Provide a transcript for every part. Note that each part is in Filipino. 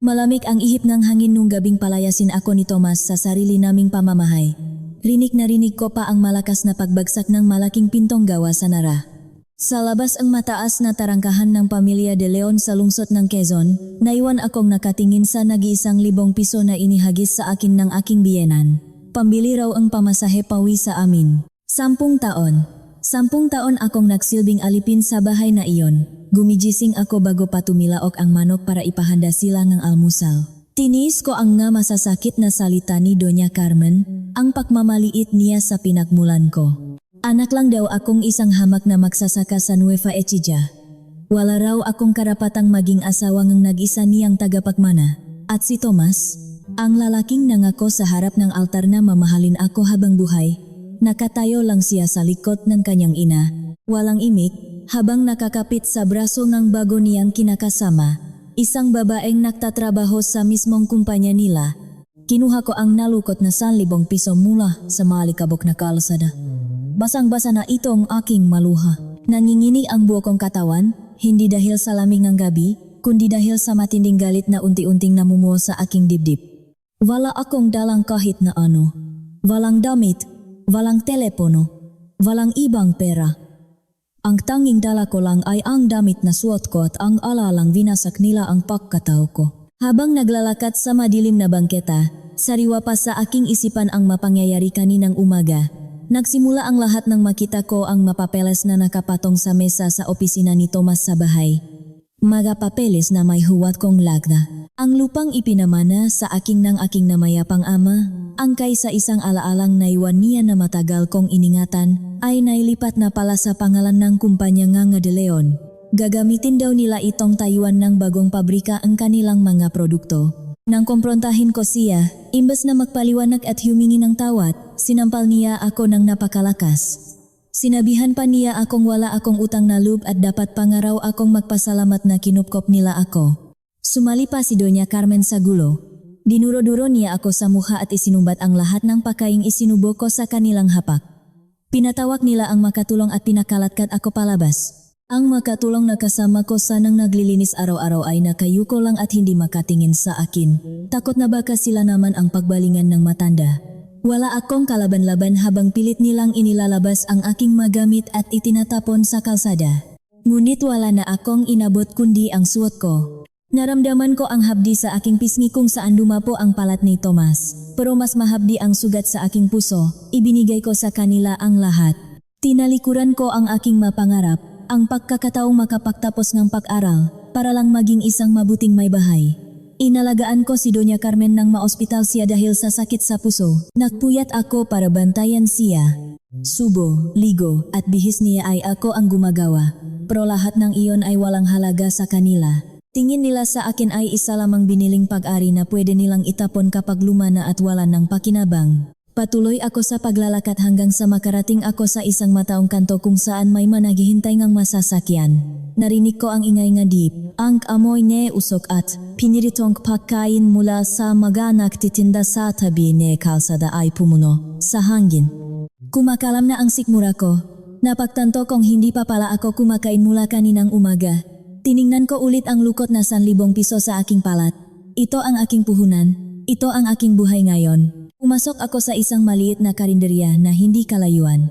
Malamig ang ihip ng hangin nung gabing palayasin ako ni Thomas sa sarili naming pamamahay. Rinig na rinig ko pa ang malakas na pagbagsak ng malaking pintong gawa sa Nara. Sa labas ang mataas na tarangkahan ng pamilya De Leon sa lungsod ng Quezon, naiwan akong nakatingin sa nag-1,000 piso na inihagis sa akin ng aking biyenan. Pambili raw ang pamasahe pauwi sa amin. 10 taon. 10 taon akong nagsilbing alipin sa bahay na iyon. Gumigising ako bago pa tumilaok ang manok para ipahanda sila ng almusal. Tiniis ko ang nga masasakit na salita ni Doña Carmen, ang pagmamaliit niya sa pinagmulan ko. Anak lang daw akong isang hamak na magsasaka sa Nueva Ecija. Wala raw akong karapatang maging asawa ng nag-isa niyang tagapagmana. At si Thomas, ang lalaking nangako sa harap ng altar na mamahalin ako habang buhay, nakatayo lang siya sa likod ng kanyang ina, walang imik, habang nakakapit sa braso ng bago niyang kinakasama, isang babaeng nagtatrabaho sa mismong kumpanya nila. Kinuha ko ang nalukot na 1,000 piso mula sa malikabok na kalsada. Basang-basa na itong aking maluha. Nanginginig ang buo kong katawan, hindi dahil sa lamig ng gabi, kundi dahil sa matinding galit na unti-unting namumuo sa aking dibdib. Wala akong dalang kahit na ano. Walang damit, walang telepono, walang ibang pera. Ang tanging dala ko lang ay ang damit na suot ko at ang alalang winasak nila ang pagkatao ko. Habang naglalakad sa madilim na bangketa, sariwa pa sa aking isipan ang mapangyayari kaninang umaga. Nagsimula ang lahat nang makita ko ang mapapeles na nakapatong sa mesa sa opisina ni Thomas sa bahay. Magapapeles na may huwat kong lagda. Ang lupang ipinamana sa aking ng aking namayapang ama, angkay sa isang alaalang naiwan niya na matagal kong iningatan, ay nailipat na pala sa pangalan ng kumpanya nga De Leon. Gagamitin daw nila itong tayuan ng bagong pabrika ang kanilang mga produkto. Nang kumprontahin ko siya, imbes na magpaliwanag at humingi ng tawad, sinampal niya ako ng napakalakas. Sinabihan pa niya akong wala akong utang na loob at dapat pangaraw akong magpasalamat na kinupkop nila ako. Sumali pa si Doña Carmen sa gulo. Dinuro-duro niya ako sa mukha at isinumbat ang lahat ng pakaing isinubo ko sa kanilang hapak. Pinatawag nila ang makatulong at pinakalatkat ako palabas. Ang makatulong na kasama ko sanang naglilinis araw-araw ay nakayuko lang at hindi makatingin sa akin. Takot na baka sila naman ang pagbalingan ng matanda. Wala akong kalaban-laban habang pilit nilang inilalabas ang aking magamit at itinatapon sa kalsada. Ngunit wala na akong inabot kundi ang suot ko. Naramdaman ko ang habdi sa aking pisngi kung saan dumapo ang palat ni Thomas. Pero mas mahabdi ang sugat sa aking puso, ibinigay ko sa kanila ang lahat. Tinalikuran ko ang aking mapangarap, ang pagkakataong makapagtapos ng pag-aral, para lang maging isang mabuting may bahay. Inalagaan ko si Doña Carmen nang maospital siya dahil sa sakit sa puso. Nagpuyat ako para bantayan siya. Subo, ligo, at bihis niya ay ako ang gumagawa. Pero lahat ng iyon ay walang halaga sa kanila. Tingin nila sa akin ay isa lamang biniling pag-ari na pwede nilang itapon kapag luma na at wala ng pakinabang. Patuloy ako sa paglalakad hanggang sa makarating ako sa isang mataong kanto kung saan may managhihintay ngang masasakyan. Narinig ko ang ingay nga deep, ang amoy ne usok at piniritong pagkain mula sa mga nagtitinda sa tabi ne kalsada ay pumuno sa hangin. Kumakalam na ang sikmura ko. Napagtanto kong hindi pa pala ako kumakain mula kaninang umaga. Tiningnan ko ulit ang lukot na 1,000 piso sa aking palat. Ito ang aking puhunan. Ito ang aking buhay ngayon. Pumasok ako sa isang maliit na karinderya na hindi kalayuan.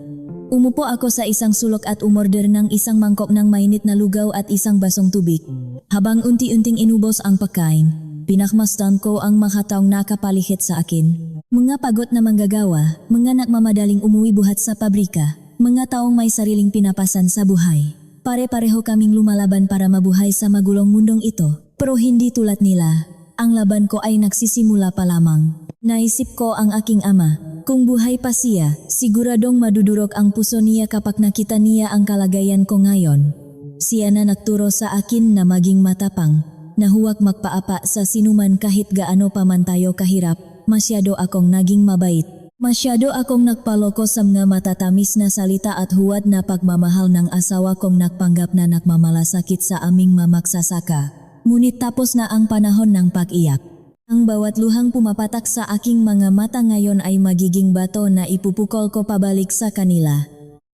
Umupo ako sa isang sulok at umorder ng isang mangkok ng mainit na lugaw at isang basong tubig. Habang unti-unting inubos ang pagkain, pinakmasdan ko ang mga taong nakapalihit sa akin. Mga pagod na manggagawa, mga nagmamadaling umuwi buhat sa pabrika, mga taong may sariling pinapasan sa buhay. Pare-pareho kaming lumalaban para mabuhay sa magulong mundong ito. Pero hindi tulad nila. Ang laban ko ay nagsisimula pa lamang. Naisip ko ang aking ama. Kung buhay pa siya, siguradong madudurog ang puso niya kapag nakita niya ang kalagayan ko ngayon. Siya na nagturo sa akin na maging matapang, na huwag magpaapa sa sinuman kahit gaano pa man tayo kahirap. Masyado akong naging mabait. Masyado akong nagpaloko sa mga matatamis na salita at huwad na pagmamahal ng asawa kong nagpanggap na nagmamalasakit sa aming mamagsasaka. Ngunit tapos na ang panahon ng pag-iyak. Ang bawat luhang pumapatak sa aking mga mata ngayon ay magiging bato na ipupukol ko pabalik sa kanila.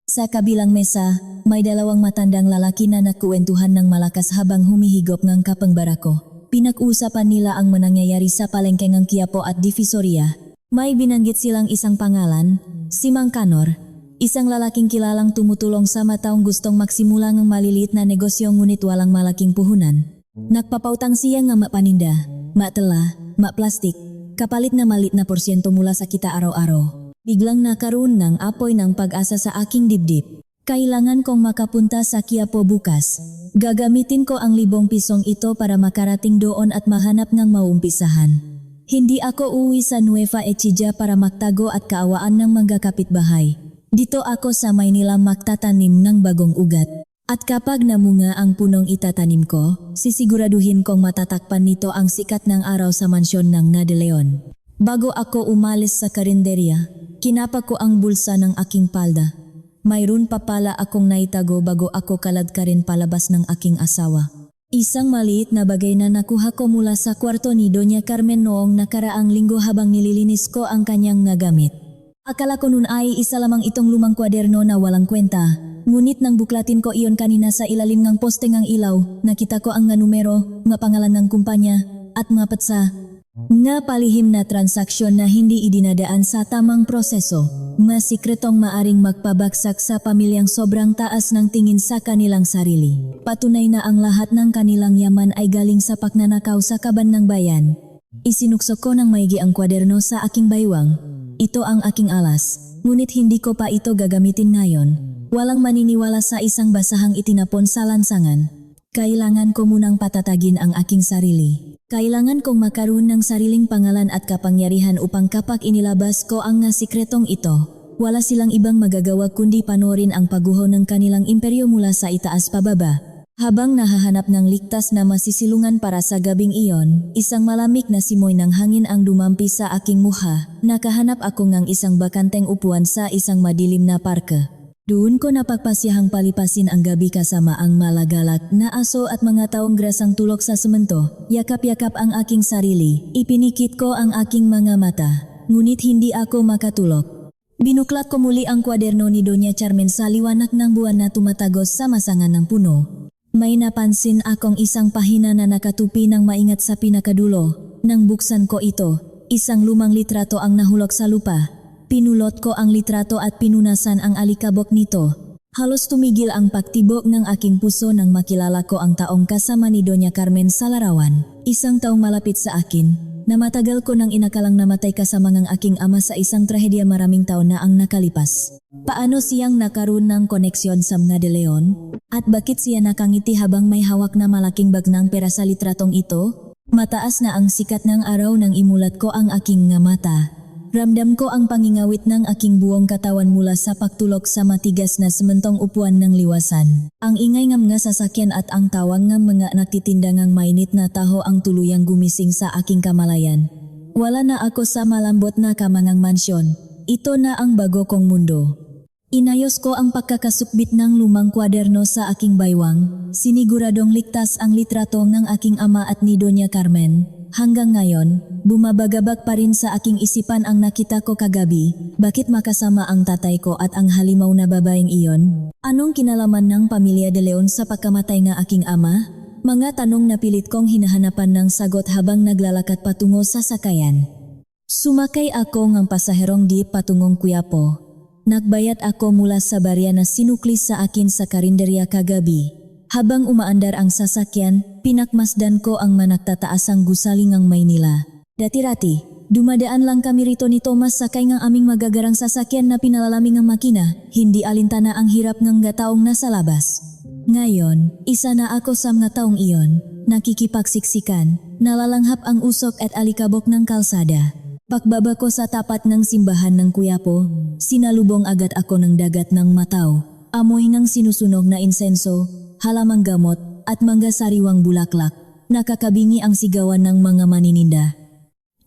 Sa kabilang mesa, may 2 matandang lalaki na nagkuwentuhan ng malakas habang humihigop ng kapangbara ko. pinag-uusapan nila ang manangyayari sa palengke ng Quiapo at Divisoria. May binanggit silang isang pangalan, si Mang Kanor, isang lalaking kilalang tumutulong sa mataong gustong magsimula ng maliliit na negosyo ngunit walang malaking puhunan. Nagpapautang siya nga mapaninda, matela, maplastik, kapalit na malit na porsyento mula sa kita araw-araw. Biglang nakaroon ng apoy ng pag-asa sa aking dibdib. Kailangan kong makapunta sa Quiapo bukas. Gagamitin ko ang 5 pisong ito para makarating doon at mahanap ng maumpisahan. Hindi ako uwi sa Nueva Ecija para magtago at kaawaan ng mga kapitbahay. Dito ako sa Maynila magtatanim ng bagong ugat. At kapag namunga ang punong itatanim ko, sisiguraduhin kong matatakpan nito ang sikat ng araw sa mansyon ng Na de Leon. Bago ako umalis sa karinderya, kinapa ko ang bulsa ng aking palda. Mayroon pa pala akong naitago bago ako kaladkarin palabas ng aking asawa. Isang maliit na bagay na nakuha ko mula sa kwarto ni Doña Carmen noong nakaraang linggo habang nililinis ko ang kanyang nagamit. Akala ko nun ay isa lamang itong lumang kwaderno na walang kwenta. Ngunit nang buklatin ko iyon kanina sa ilalim ng poste ng ilaw, nakita ko ang nga numero, nga pangalan ng kumpanya, at nga petsa. Nga palihim na transaksyon na hindi idinadaan sa tamang proseso. Mas sikretong maaring magpabagsak sa pamilyang sobrang taas ng tingin sa kanilang sarili. Patunay na ang lahat ng kanilang yaman ay galing sa pagnanakaw sa kaban ng bayan. Isinuksok ko ng maigi ang kwaderno sa aking baywang. Ito ang aking alas, ngunit hindi ko pa ito gagamitin ngayon. Walang maniniwala sa isang basahang itinapon sa lansangan. Kailangan ko munang patatagin ang aking sarili. Kailangan kong makaroon ng sariling pangalan at kapangyarihan upang kapag inilabas ko ang nga sikretong ito, wala silang ibang magagawa kundi panoorin ang pagguho ng kanilang imperyo mula sa itaas pababa. Habang nahahanap ng ligtas na masisilungan para sa gabing iyon, isang malamig na simoy ng hangin ang dumampi sa aking mukha. Nakahanap ako ng isang bakanteng upuan sa isang madilim na parke. Doon ko napagpasyahang palipasin ang gabi kasama ang malagalak na aso at mga taong grasang tulok sa semento. Yakap-yakap ang aking sarili, ipinikit ko ang aking mga mata, ngunit hindi ako makatulog. Binuklat ko muli ang kwaderno ni Doña Carmen sa liwanag ng buwan na tumatagos sa masangan ng puno. May napansin akong isang pahina na nakatupi ng maingat sa pinakadulo. Nang buksan ko ito, isang lumang litrato ang nahulog sa lupa. Pinulot ko ang litrato at pinunasan ang alikabok nito. Halos tumigil ang pagtibok ng aking puso nang makilala ko ang taong kasama ni Doña Carmen sa larawan. Isang taong malapit sa akin, na matagal ko nang inakalang namatay kasama ng aking ama sa isang trahedya maraming taon na ang nakalipas. Paano siyang nakaroon ng koneksyon sa mga de Leon? At bakit siya nakangiti habang may hawak na malaking bag ng pera sa litratong ito? Mataas na ang sikat ng araw nang imulat ko ang aking nga mata. Ramdam ko ang pangingawit ng aking buong katawan mula sa pagtulok sa matigas na sementong upuan ng liwasan. Ang ingay ng mga sasakyan at ang tawag ng mga nagtitinda ng mainit na taho ang tuluyang gumising sa aking kamalayan. Wala na ako sa malambot na kamangang mansyon. Ito na ang bago kong mundo. Inayos ko ang pagkakasukbit ng lumang kwaderno sa aking baywang. Siniguradong ligtas ang litrato ng aking ama at ni Doña Carmen. Hanggang ngayon, bumabagabag pa rin sa aking isipan ang nakita ko kagabi. Bakit makasama ang tatay ko at ang halimaw na babaeng iyon? Anong kinalaman ng pamilya de Leon sa pagkamatay ng aking ama? Mga tanong na pilit kong hinahanapan ng sagot habang naglalakad patungo sa sakayan. Sumakay ako ng pasaherong jeep patungong Quiapo. Nagbayad ako mula sa barya na sinukli sa akin sa karinderya kagabi. Habang umaandar ang sasakyan, pinakmasdan ko ang managtataasang gusalingang Maynila. Dati-rati, dumadaan lang kami rito ni Thomas sakay ng aming magagarang sasakyan na pinalalaming ang makina, hindi alintana ang hirap ng gataong nasa labas. Ngayon, isa na ako sa mga taong iyon, nakikipagsiksikan, nalalanghap ang usok at alikabok ng kalsada. Pagbaba ko sa tapat ng simbahan ng Quiapo, sinalubong agad ako ng dagat ng mataw, amoy ng sinusunog na insenso, halamang gamot at mga sariwang bulaklak. Nakakabingi ang sigawan ng mga manininda.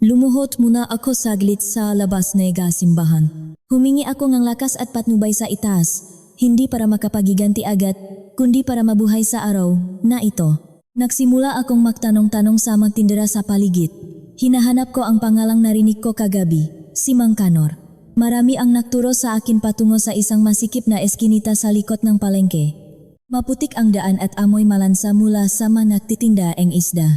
Lumuhot muna ako saglit sa labas ng simbahan. Humingi ako ng lakas at patnubay sa itaas, hindi para makapagiganti agad, kundi para mabuhay sa araw na ito. Nagsimula akong magtanong-tanong sa mga tindera sa paligid. Hinahanap ko ang pangalang narinig ko kagabi, si Mang Kanor. Marami ang nagturo sa akin patungo sa isang masikip na eskinita sa likod ng palengke. Maputik ang daan at amoy malansa mula sa mga nagtitinda ng isda.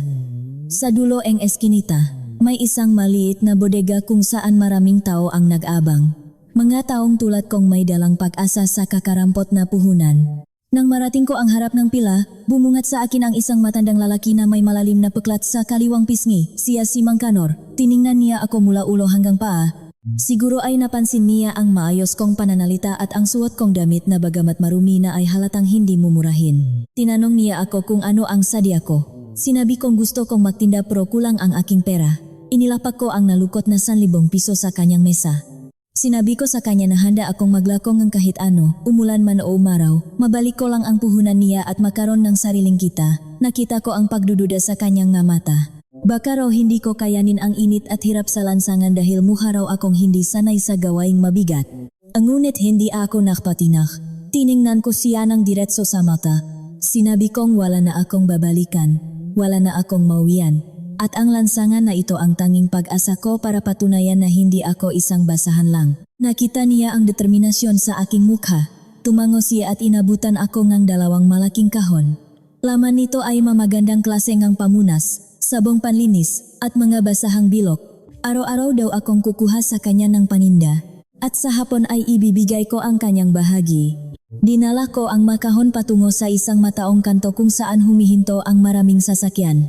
Sa dulo ng eskinita, may isang maliit na bodega kung saan maraming tao ang nag-abang. Mga taong tulad kong may dalang pag-asa sa kakarampot na puhunan. Nang marating ko ang harap ng pila, bumungat sa akin ang isang matandang lalaki na may malalim na peklat sa kaliwang pisngi. Siya si Mang Kanor. Tiningnan niya ako mula ulo hanggang paa. Siguro ay napansin niya ang maayos kong pananalita at ang suot kong damit na bagamat marumi na ay halatang hindi mumurahin. Tinanong niya ako kung ano ang sadya ko. Sinabi kong gusto kong magtinda pero kulang ang aking pera. Inilapak ko ang nalukot na 1,000 piso sa kanyang mesa. Sinabi ko sa kanya na handa akong maglakong ng kahit ano, umulan man o umaraw, mabalik ko lang ang puhunan niya at makaroon ng sariling kita. Nakita ko ang pagdududa sa kanyang nga mata. Baka raw hindi ko kayanin ang init at hirap sa lansangan dahil mukha raw akong hindi sanay sa gawaing mabigat. Ngunit hindi ako nakpatinak. Tiningnan ko siya ng diretso sa mata. Sinabi kong wala na akong babalikan, wala na akong mauwian. At ang lansangan na ito ang tanging pag-asa ko para patunayan na hindi ako isang basahan lang. Nakita niya ang determinasyon sa aking mukha. Tumango siya at inabutan ako ng 2 malaking kahon. Laman nito ay mamagandang klase ng pamunas, sabong panlinis, at mga basahang bilok. Araw-araw daw akong kukuha sa kanya ng paninda. At sa hapon ay ibibigay ko ang kanyang bahagi. Dinala ko ang makahon patungo sa isang mataong kanto kung saan humihinto ang maraming sasakyan.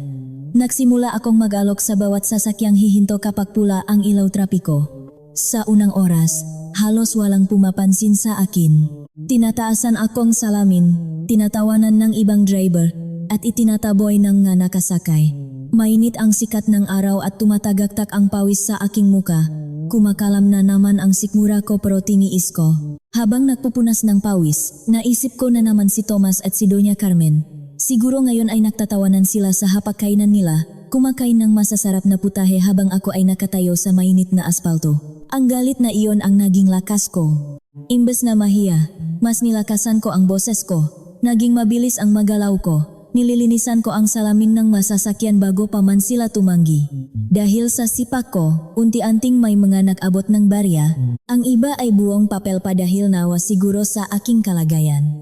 Nagsimula akong mag-alok sa bawat sasakyang hihinto kapag pula ang ilaw trapiko. Sa unang oras, halos walang pumapansin sa akin. Tinataasan akong salamin, tinatawanan ng ibang driver, at itinataboy ng nga nakasakay. Mainit ang sikat ng araw at tumatagaktak ang pawis sa aking muka. Kumakalam na naman ang sikmura ko pero tiniis ko. Habang nagpupunas ng pawis, naisip ko na naman si Tomas at si Doña Carmen. Siguro ngayon ay nagtatawanan sila sa hapagkainan nila, kumakain ng masasarap na putahe habang ako ay nakatayo sa mainit na aspalto. Ang galit na iyon ang naging lakas ko. Imbes na mahiya, mas nilakasan ko ang boses ko. Naging mabilis ang magalaw ko. Nililinisan ko ang salamin ng masasakyan bago pa man sila tumanggi. Dahil sa sipak ko, unti-anting may mga nag-abot ng barya. Ang iba ay buong papel pa dahil nawa siguro sa aking kalagayan.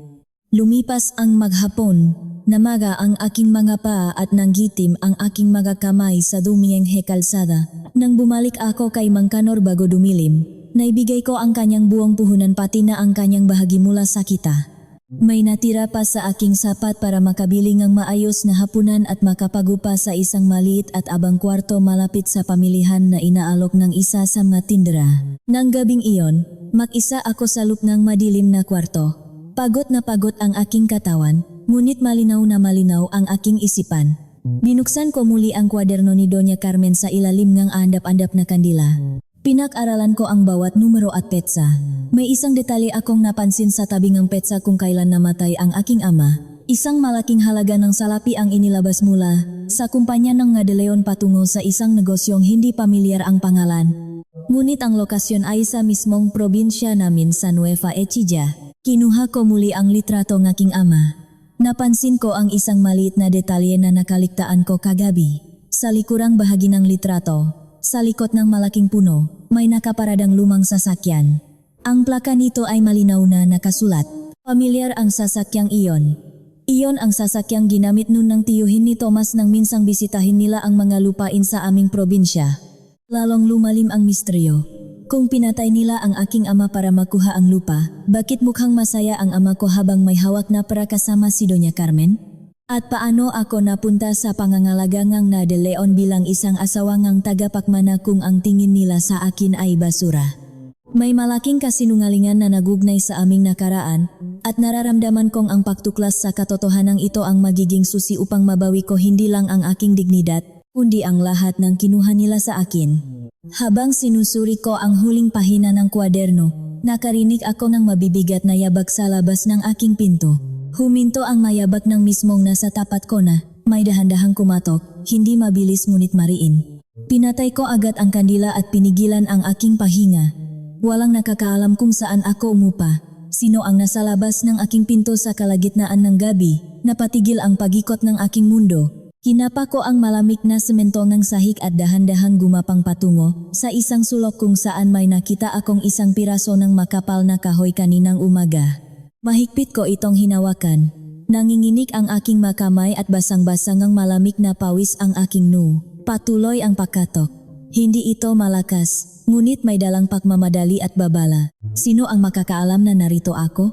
Lumipas ang maghapon. Namaga ang aking mga paa at nanggitim ang aking mga kamay sa dumiyeng kalsada. Nang bumalik ako kay Mang Kanor bago dumilim, naibigay ko ang kanyang buong puhunan pati na ang kanyang bahagi mula sa kita. May natira pa sa aking sapat para makabili ng maayos na hapunan at makapagupa sa isang maliit at abang kwarto malapit sa pamilihan na inaalok ng isa sa mga tindera. Nang gabing iyon, mag-isa ako sa loob ng madilim na kwarto. Pagod na pagod ang aking katawan. Ngunit malinaw na malinaw ang aking isipan. Binuksan ko muli ang kwaderno ni Doña Carmen sa ilalim ng andap-andap na kandila. Pinag-aralan ko ang bawat numero at petsa. May isang detalye akong napansin sa tabi ng petsa kung kailan namatay ang aking ama. Isang malaking halaga ng salapi ang inilabas mula sa kumpanya ng nga De Leon patungo sa isang negosyong hindi pamilyar ang pangalan. Ngunit ang lokasyon ay sa mismong probinsya namin sa Nueva Ecija. Kinuha ko muli ang litrato ng aking ama. Napansin ko ang isang maliit na detalye na nakaligtaan ko kagabi. Sa likurang bahagi ng litrato, sa likod ng malaking puno, may nakaparadang lumang sasakyan. Ang plaka nito ay malinaw na nakasulat. Pamilyar ang sasakyang iyon. Iyon ang sasakyang ginamit nun ng tiyuhin ni Tomas nang minsang bisitahin nila ang mga lupain sa aming probinsya. Lalong lumalim ang misteryo. Kung pinatay nila ang aking ama para makuha ang lupa, bakit mukhang masaya ang ama ko habang may hawak na para kasama si Doña Carmen? At paano ako napunta sa pangangalaga ng na De Leon bilang isang asawangang tagapakmana kung ang tingin nila sa akin ay basura? May malaking kasinungalingan na nagugnay sa aming nakaraan at nararamdaman kong ang pagtuklas sa katotohanan ito ang magiging susi upang mabawi ko hindi lang ang aking dignidad, kundi ang lahat ng kinuha nila sa akin. Habang sinusuri ko ang huling pahina ng kwaderno, nakarinig ako ng mabibigat na yabag sa labas ng aking pinto. Huminto ang mayabag ng mismong nasa tapat ko na, may dahan-dahang kumatok, hindi mabilis ngunit mariin. Pinatay ko agad ang kandila at pinigilan ang aking pahinga. Walang nakakaalam kung saan ako umupa. Sino ang nasa labas ng aking pinto sa kalagitnaan ng gabi, napatigil ang pagikot ng aking mundo. Hinapa ko ang malamig na semento ng sahig at dahan-dahang gumapang patungo sa isang sulok kung saan may nakita akong isang piraso ng makapal na kahoy kaninang umaga. Mahigpit ko itong hinawakan. Nanginginig ang aking makamay at basang-basang ang malamig na pawis ang aking patuloy ang pagkatok. Hindi ito malakas, ngunit may dalang pagmamadali at babala. Sino ang makakaalam na narito ako?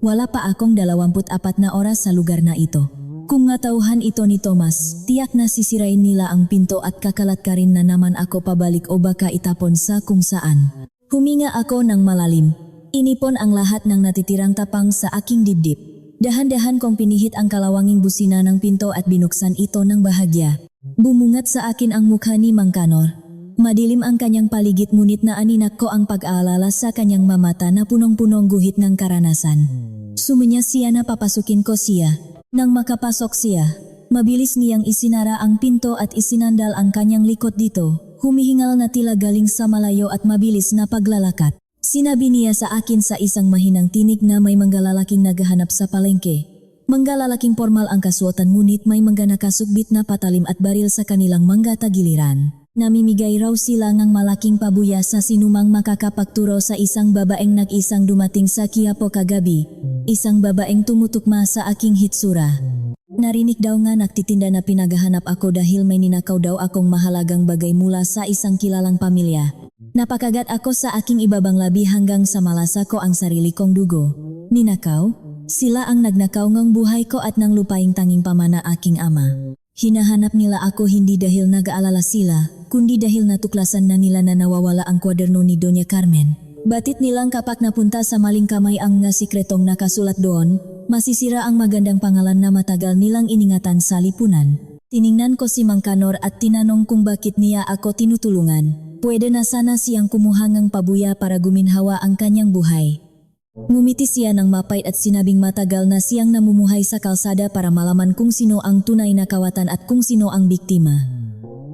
Wala pa akong 24 na oras sa lugar na ito. Kung natauhan ito ni Thomas, tiyak na sisirain nila ang pinto at kakalat ka rin na naman ako pabalik o baka itapon sa kung saan. Huminga ako ng malalim. Inipon ang lahat ng natitirang tapang sa aking dibdib. Dahan-dahan kong pinihit ang kalawanging busina ng pinto at binuksan ito ng bahagya. Bumungat sa akin ang mukha ni Mang Kanor. Madilim ang kanyang paligid ngunit naaninak ko ang pag-aalala sa kanyang mamata na punong-punong guhit ng karanasan. Sumenya siya na papasukin ko siya. Nang makapasok siya, mabilis niyang isinara ang pinto at isinandal ang kanyang likod dito, humihingal na tila galing sa malayo at mabilis na paglalakat. Sinabi niya sa akin sa isang mahinang tinig na may manggalalaking naghahanap sa palengke. Manggalalaking formal ang kasuotan ngunit may mangga nakasugbit na patalim at baril sa kanilang mangga tagiliran. Namimigay raw sila ng malaking pabuya sa sinumang makakapagturo sa isang babaeng nag-isang dumating sa Quiapo kagabi. Isang babaeng tumutukma sa aking hitsura. Narinig daw nga nagtitinda na pinaghahanap ako dahil may ninakaw daw akong mahalagang bagay mula sa isang kilalang pamilya. Napakagat ako sa aking ibabang labi hanggang sa malasa ko ang sarili kong dugo. Ninakaw? Sila ang nagnakaw ng buhay ko at ng lupaing tanging pamana aking ama. Hinahanap nila ako hindi dahil nag-aalala sila, kundi dahil natuklasan na nila na nawawala ang kwaderno ni Doña Carmen. Batit nilang kapag napunta sa maling kamay ang sikretong nakasulat doon, masisira ang magandang pangalan na matagal nilang iningatan sa lipunan. Tiningnan ko si Mang Kanor at tinanong kung bakit niya ako tinutulungan. Pwede na sana siyang kumuha ng pabuya para guminhawa ang kanyang buhay. Ngumiti siya ng mapait at sinabing matagal na siyang namumuhay sa kalsada para malaman kung sino ang tunay na kawatan at kung sino ang biktima.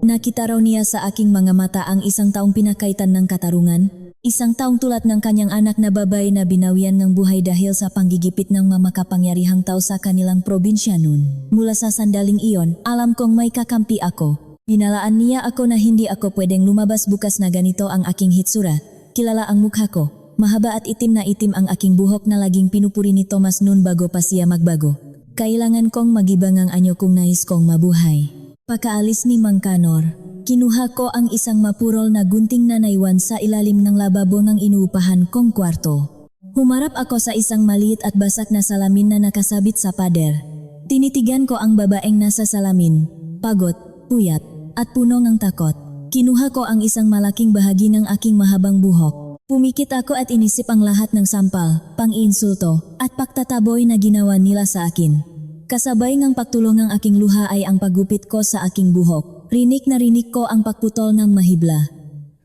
Nakita raw niya sa aking mga mata ang isang taong pinakaitan ng katarungan, isang taong tulad ng kanyang anak na babae na binawian ng buhay dahil sa panggigipit ng mamakapangyarihang tao sa kanilang probinsya noon. Mula sa sandaling iyon, alam kong may kakampi ako. Binalaan niya ako na hindi ako pwedeng lumabas bukas na ganito ang aking hitsura. Kilala ang mukha ko. Mahaba at itim na itim ang aking buhok na laging pinupuri ni Thomas noon bago pa siya magbago. Kailangan kong magibang ang anyo kung nais kong mabuhay. Pagkaalis ni Mang Kanor, kinuha ko ang isang mapurol na gunting na naiwan sa ilalim ng lababo ng inuupahan kong kwarto. Humarap ako sa isang maliit at basak na salamin na nakasabit sa pader. Tinitigan ko ang babaeng nasa salamin, pagod, puyat, at puno ng takot. Kinuha ko ang isang malaking bahagi ng aking mahabang buhok. Pumikit ako at inisip ang lahat ng sampal, pang-iinsulto, at pagtataboy na ginawa nila sa akin. Kasabay ng pagtulong ng aking luha ay ang paggupit ko sa aking buhok. Rinig na rinig ko ang pagputol ng mahibla.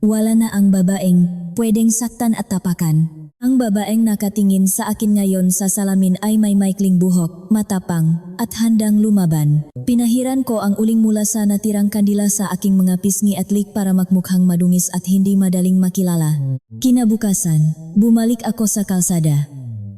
Wala na ang babaeng pwedeng saktan at tapakan. Ang babaeng nakatingin sa akin ngayon sa salamin ay may maikling buhok, matapang, at handang lumaban. Pinahiran ko ang uling mula sa natirang kandila sa aking mga pisngi at lik para magmukhang madungis at hindi madaling makilala. Kinabukasan, bumalik ako sa kalsada.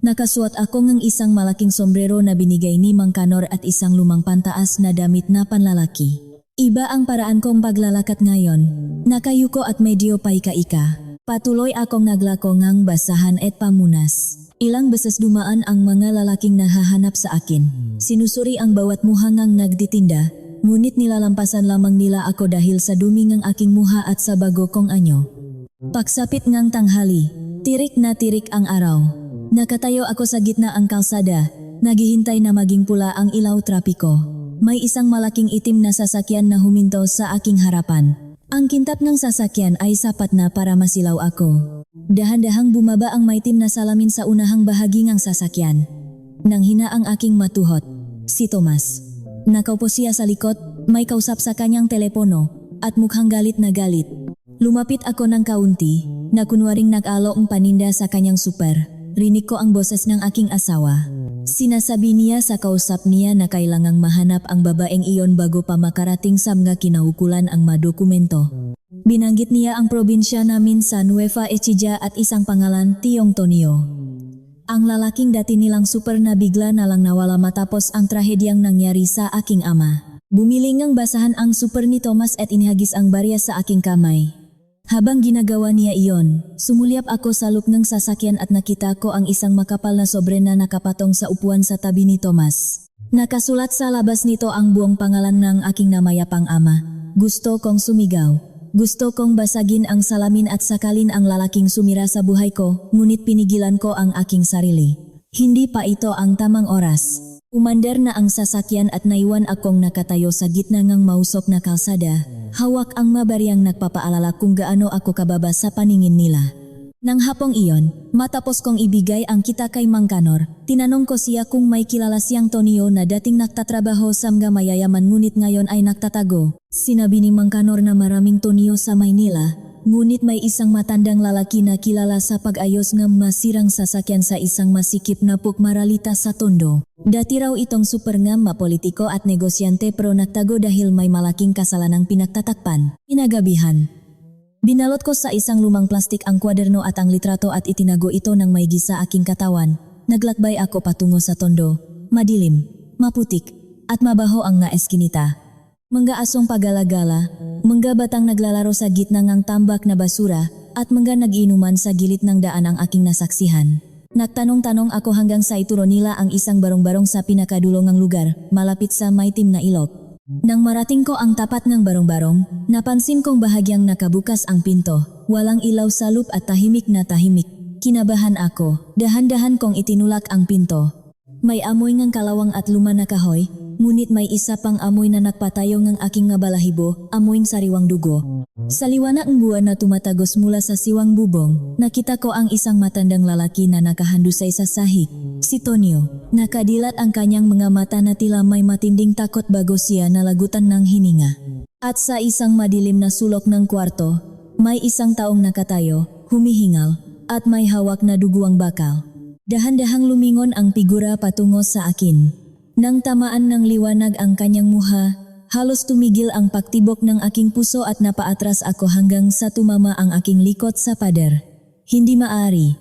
Nakasuot ako ng isang malaking sombrero na binigay ni Mang Kanor at isang lumang pantaas na damit na panlalaki. Iba ang paraan kong paglalakad ngayon. Nakayuko at medyo paika-ika. Patuloy akong naglako ngang basahan at pamunas. Ilang beses dumaan ang mga lalaking nahahanap sa akin. Sinusuri ang bawat muha ngang nagtitinda, ngunit nilalampasan lamang nila ako dahil sa dumi ng aking muha at sa bago kong anyo. Pagsapit ngang tanghali, tirik na tirik ang araw. Nakatayo ako sa gitna ang kalsada, naghihintay na maging pula ang ilaw trapiko. May isang malaking itim na sasakyan na huminto sa aking harapan. Ang kintab ng sasakyan ay sapat na para masilaw ako. Dahan-dahang bumaba ang maitim na salamin sa unahang bahagi ng sasakyan. Nang hina ang aking matuhot, si Thomas. Nakaupo siya sa likod, may kausap sa kanyang telepono, at mukhang galit na galit. Lumapit ako ng kaunti, na kunwaring nag-alo ang paninda sa kanyang super. Rinig ko ang boses ng aking asawa. Sinasabi niya sa kausap niya na kailangang mahanap ang babaeng iyon bago pa makarating sa mga kinaukulan ang madokumento. Binanggit niya ang probinsya namin sa Nueva Ecija at isang pangalan Tiong Tonio. Ang lalaking dati nilang super na bigla na lang nawala matapos ang trahedyang nangyari sa aking ama. Bumili ngang basahan ang super ni Thomas at inihagis ang barya sa aking kamay. Habang ginagawa niya iyon, sumulyap ako sa loob ng sasakyan at nakita ko ang isang makapal na sobre na nakapatong sa upuan sa tabi ni Thomas. Nakasulat sa labas nito ang buong pangalan ng aking namayapang ama. Gusto kong sumigaw. Gusto kong basagin ang salamin at sakalin ang lalaking sumira sa buhay ko, ngunit pinigilan ko ang aking sarili. Hindi pa ito ang tamang oras. Umandar na ang sasakyan at naiwan akong nakatayo sa gitna ng mausok na kalsada. Hawak ang mabaryang nagpapaalala kung gaano ako kababa sa paningin nila. Nang hapong iyon, matapos kong ibigay ang kita kay Mang Kanor, tinanong ko siya kung may kilala siyang Tonyo na dating nagtatrabaho sa mga mayayaman ngunit ngayon ay nagtatago. Sinabi ni Mang Kanor na maraming Tonyo sa Maynila, ngunit may isang matandang lalaki na kilala sa pag-ayos ng masirang sasakyan sa isang masikip na pukmaralita sa Tondo. Dati raw itong super nga mapolitiko at negosyante pero nagtago dahil may malaking kasalanang pinagtatakpan. Inagabihan. Binalot ko sa isang lumang plastik ang kwaderno at ang litrato at itinago ito ng maigi sa aking katawan. Naglakbay ako patungo sa Tondo. Madilim, maputik, at mabaho ang nga eskinita. Mga asong pagalagala, mga batang naglalaro sa gitna ng tambak na basura, at mga nag-inuman sa gilid ng daan ang aking nasaksihan. Nagtanong-tanong ako hanggang sa ituro nila ang isang barong-barong sa pinakadulo ng lugar, malapit sa maitim na ilog. Nang marating ko ang tapat ng barong-barong, napansin kong bahagyang nakabukas ang pinto. Walang ilaw sa loob at tahimik na tahimik. Kinabahan ako, dahan-dahan kong itinulak ang pinto. May amoy ng kalawang at luma na kahoy, ngunit may isa pang amoy na nagpatayo ng aking nga balahibo, amoy sariwang dugo. Sa liwanag ng buwan na tumatagos mula sa siwang bubong, nakita ko ang isang matandang lalaki na nakahandusay sa sahig. Si Tonyo. Nakadilat ang kanyang mga mata na tila may matinding takot bago siya nalagutan ng hininga. At sa isang madilim na sulok ng kwarto, may isang taong nakatayo, humihingal, at may hawak na duguang bakal. Dahan-dahang lumingon ang figura patungo sa akin. Nang tamaan ng liwanag ang kanyang muha, halos tumigil ang pagtibok ng aking puso at napaatras ako hanggang sa tumama ang aking likod sa pader. Hindi maari.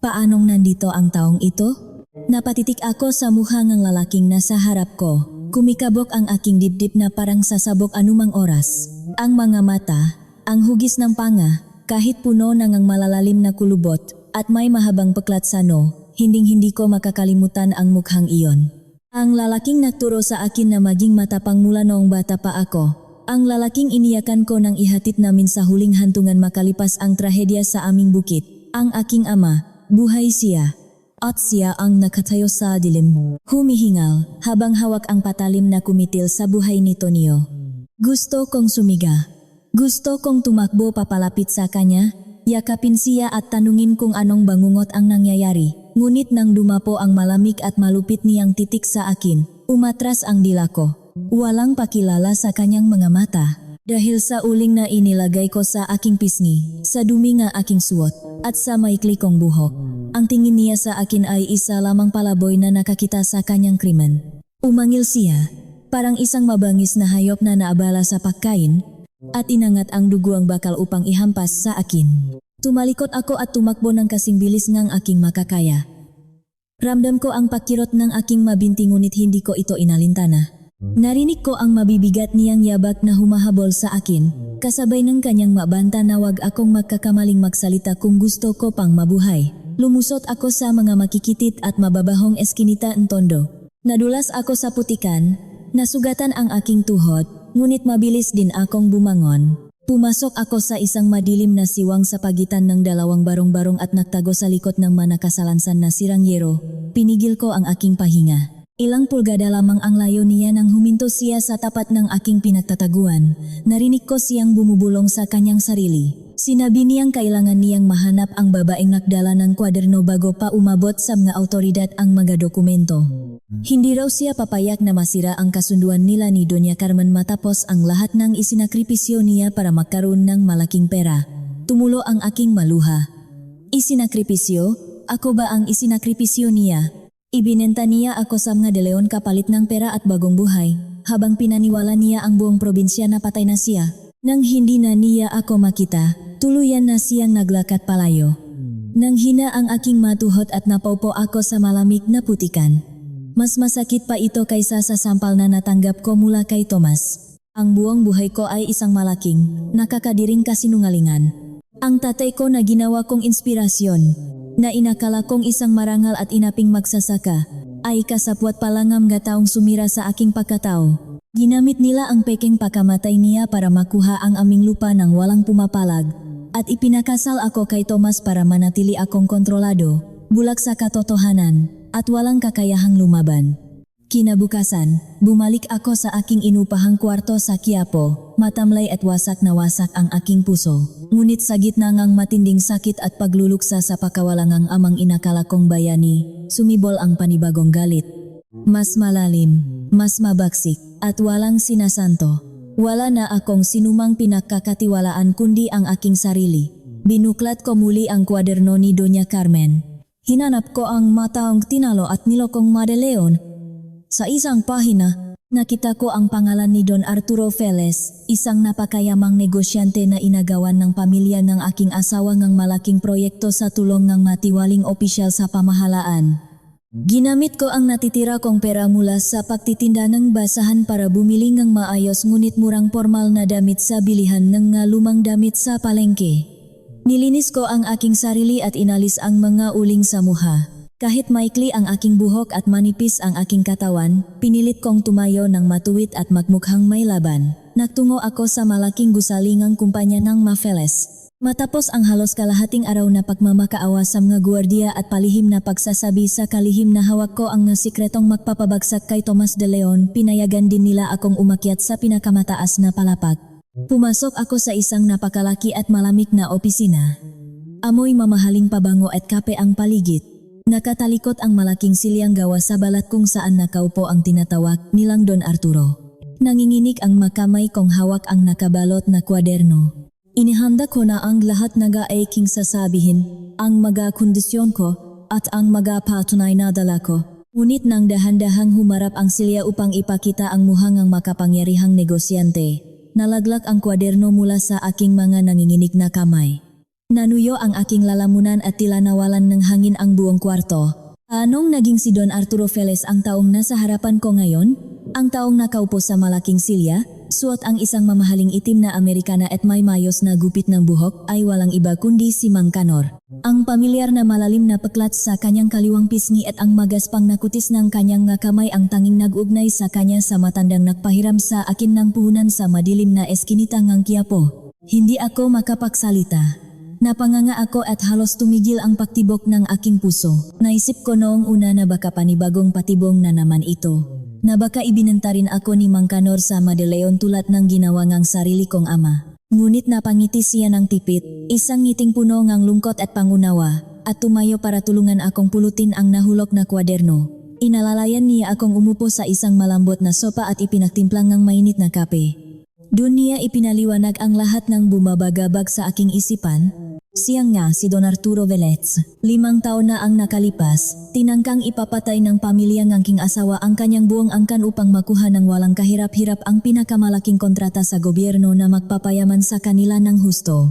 Paanong nandito ang taong ito? Napatitik ako sa mukha ng lalaking nasa harap ko. Kumikabok ang aking dibdib na parang sasabog anumang oras. Ang mga mata, ang hugis ng panga, kahit puno ng ang malalalim na kulubot, at may mahabang peklat sa no, hinding-hindi ko makakalimutan ang mukhang iyon. Ang lalaking nagturo sa akin na maging matapang mula noong bata pa ako. Ang lalaking iniyakan ko nang ihatid namin sa huling hantungan makalipas ang trahedya sa aming bukid. Ang aking ama, buhay siya. At siya ang nakatayo sa dilim. Humihingal habang hawak ang patalim na kumitil sa buhay ni Tonyo. Gusto kong sumiga. Gusto kong tumakbo papalapit sa kanya, yakapin siya at tanungin kung anong bangungot ang nangyayari. Ngunit nang dumapo ang malamig at malupit niyang titik sa akin, umatras ang dila ko. Walang pakilala sa kanyang mga mata. Dahil sa uling na inilagay ko sa aking pisngi, sa dumi nga aking suot, at sa maikli kong buhok. Ang tingin niya sa akin ay isa lamang palaboy na nakakita sa kanyang krimen. Umangil siya, parang isang mabangis na hayop na naabala sa pagkain, at inangat ang duguang bakal upang ihampas sa akin. Tumalikot ako at tumakbo ng kasing bilis ngang aking makakaya. Ramdam ko ang pakirot ng aking mabinti ngunit hindi ko ito inalintana. Narinig ko ang mabibigat niyang yabag na humahabol sa akin, kasabay ng kanyang mabanta na wag akong magkakamaling magsalita kung gusto ko pang mabuhay. Lumusot ako sa mga makikitit at mababahong eskinita ng Tondo. Nadulas ako sa putikan, nasugatan ang aking tuhod, ngunit mabilis din akong bumangon. Pumasok ako sa isang madilim na siwang sa pagitan ng dalawang barong-barong at nagtago sa likod ng manakasalansan na sirang yero. Pinigil ko ang aking pahinga. Ilang pulgada lamang ang layo niya nang huminto siya sa tapat ng aking pinagtataguan. Narinig ko siyang bumubulong sa kanyang sarili. Sinabi niyang kailangan niyang mahanap ang babaeng nagdala ng kwaderno bago pa umabot sa mga autoridad ang mga dokumento. Hindi raw siya papayag na masira ang kasunduan nila ni Doña Carmen matapos ang lahat ng isinakripisyo niya para magkaroon ng malaking pera. Tumulo ang aking maluha. Isinakripisyo? Ako ba ang isinakripisyo niya? Ibinenta niya ako sa mga de Leon kapalit ng pera at bagong buhay, habang pinaniwala niya ang buong probinsya na patay na siya. Nang hindi na niya ako makita, tuluyan na siyang naglakad palayo. Nang hina ang aking matuhod at napaupo ako sa malamig na putikan. Mas masakit pa ito kaysa sa sampal na natanggap ko mula kay Thomas. Ang buong buhay ko ay isang malaking, nakakadiring kasinungalingan. Ang tatay ko na ginawa kong inspirasyon, na inakala kong isang marangal at inaping magsasaka, ay kasapwat palangam ga taong sumira sa aking pagkatao. Ginamit nila ang peking pagkamatay niya para makuha ang aming lupa ng walang pumapalag, at ipinakasal ako kay Tomas para manatili akong kontrolado, bulag sa katotohanan, at walang kakayahang lumaban. Kinabukasan, bumalik ako sa aking inupahang kwarto sa Quiapo, matamlay at wasak na wasak ang aking puso. Ngunit sa gitna ng matinding sakit at pagluluksa sa pakawalangang amang inakala kong bayani, sumibol ang panibagong galit. Mas malalim, mas mabaksik, at walang sinasanto. Wala na akong sinumang pinagkakatiwalaan kundi ang aking sarili. Binuklat ko muli ang kwaderno ni Doña Carmen. Hinanap ko ang mataong tinalo at nilokong Madeleon. Sa isang pahina, nakita ko ang pangalan ni Don Arturo Velez, isang napakayamang negosyante na inagawan ng pamilya ng aking asawa ng malaking proyekto sa tulong ng matiwaling opisyal sa pamahalaan. Ginamit ko ang natitira kong pera mula sa pagtitinda ng basahan para bumili ng maayos ngunit murang formal na damit sa bilihan ng nga lumang damit sa palengke. Nilinis ko ang aking sarili at inalis ang mga uling sa muha. Kahit maikli ang aking buhok at manipis ang aking katawan, pinilit kong tumayo ng matuwid at magmukhang may laban. Nagtungo ako sa malaking gusalingang kumpanya ng Mafeles. Matapos ang halos kalahating araw na pagmamakaawa sa mga gwardiya at palihim na pagsasabi sa kalihim na hawak ko ang sikretong magpapabagsak kay Tomas de Leon, pinayagan din nila akong umakyat sa pinakamataas na palapag. Pumasok ako sa isang napakalaki at malamig na opisina. Amoy mamahaling pabango at kape ang paligid. Nakatalikot ang malaking silyang gawa sa balat kung saan nakaupo ang tinatawag nilang Don Arturo. Nanginginig ang makamay kong hawak ang nakabalot na kwaderno. Inihanda ko na ang lahat nag-aiking sasabihin, ang mga kondisyon ko, at ang mga patunay na dala ko. Ngunit nang dahan-dahang humarap ang silya upang ipakita ang muhang ang makapangyarihang negosyante, nalaglag ang kwaderno mula sa aking mga nanginginig na kamay. Nanuyo ang aking lalamunan at tila nawalan ng hangin ang buong kwarto. Anong naging si Don Arturo Velez ang taong nasa harapan ko ngayon? Ang taong nakaupo sa malaking silya, suot ang isang mamahaling itim na Amerikana at may mayos na gupit ng buhok ay walang iba kundi si Mang Kanor. Ang pamilyar na malalim na peklat sa kanyang kaliwang pisngi at ang magaspang na kutis ng kanyang nga kamay ang tanging nag-ugnay sa kanya sa matandang nagpahiram sa akin ng puhunan sa madilim na eskinita ng Quiapo. Hindi ako makapagsalita. Napanganga ako at halos tumigil ang paktibok ng aking puso. Naisip ko noong una na baka panibagong patibong na naman ito. Na baka ibinenta rin ako ni Mang Kanor sa Madeleon tulad ng ginawa ng sarili kong ama. Ngunit napangiti siya ng tipit, isang ngiting puno ng lungkot at pangunawa, at tumayo para tulungan akong pulutin ang nahulog na kwaderno. Inalalayan niya akong umupo sa isang malambot na sopa at ipinagtimplang ng mainit na kape. Doon niya ipinaliwanag ang lahat ng bumabagabag sa aking isipan. Siyang nga si Don Arturo Velez. 5 taon na ang nakalipas, tinangkang ipapatay ng pamilya ng king asawa ang kanyang buong angkan upang makuha ng walang kahirap-hirap ang pinakamalaking kontrata sa gobyerno na magpapayaman sa kanila ng husto.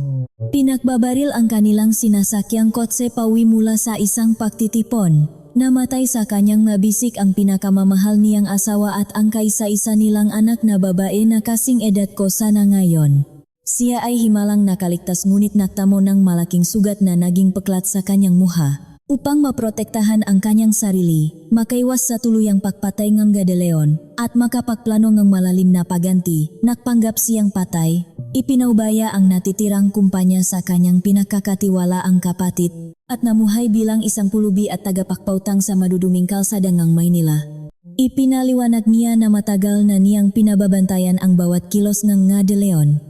Pinagbabaril ang kanilang sinasakyang kotse pauwi mula sa isang pagtitipon. Namatay sa kanyang mabisik ang pinakamamahal niyang asawa at ang kaisa-isa nilang anak na babae na kasing edad ko sana ngayon. Siya ay himalang nakaligtas ngunit naktamo ng malaking sugat na naging peklat sa kanyang muha. Upang maprotektahan ang kanyang sarili, makaiwas sa tuluyang pagpatay ng de Leon, at makapagplano ng malalim na paganti, nagpanggap siyang patay. Ipinaubaya ang natitirang kumpanya sa kanyang pinakakatiwalaang kapatid, at namuhay bilang isang pulubi at tagapakpautang sa maduduming kalsada ng Maynila. Ipinaliwanag niya na matagal na niyang pinababantayan ang bawat kilos ng de Leon.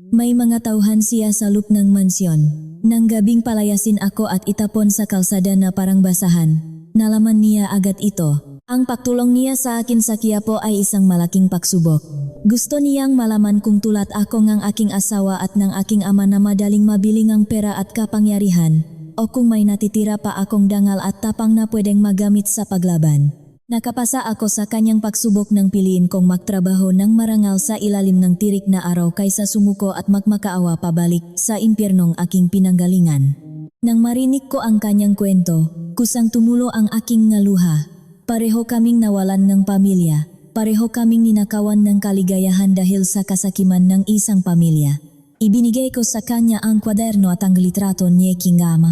May mga tauhan siya sa loob ng mansyon. Nang gabing palayasin ako at itapon sa kalsada na parang basahan, nalaman niya agad ito. Ang pagtulong niya sa akin sa Quiapo ay isang malaking pagsubok. Gusto niyang malaman kung tulad ako ng aking asawa at ng aking ama na madaling mabili ng pera at kapangyarihan, o kung may natitira pa akong dangal at tapang na pwedeng magamit sa paglaban. Nakapasa ako sa kanyang pagsubok ng piliin kong magtrabaho ng marangal sa ilalim ng tirik na araw kaysa sumuko at magmakaawa pabalik sa impyernong aking pinanggalingan. Nang marinig ko ang kanyang kwento, kusang tumulo ang aking ngaluha. Pareho kaming nawalan ng pamilya, pareho kaming ninakawan ng kaligayahan dahil sa kasakiman ng isang pamilya. Ibinigay ko sa kanya ang kwaderno at ang litrato ni aking ama.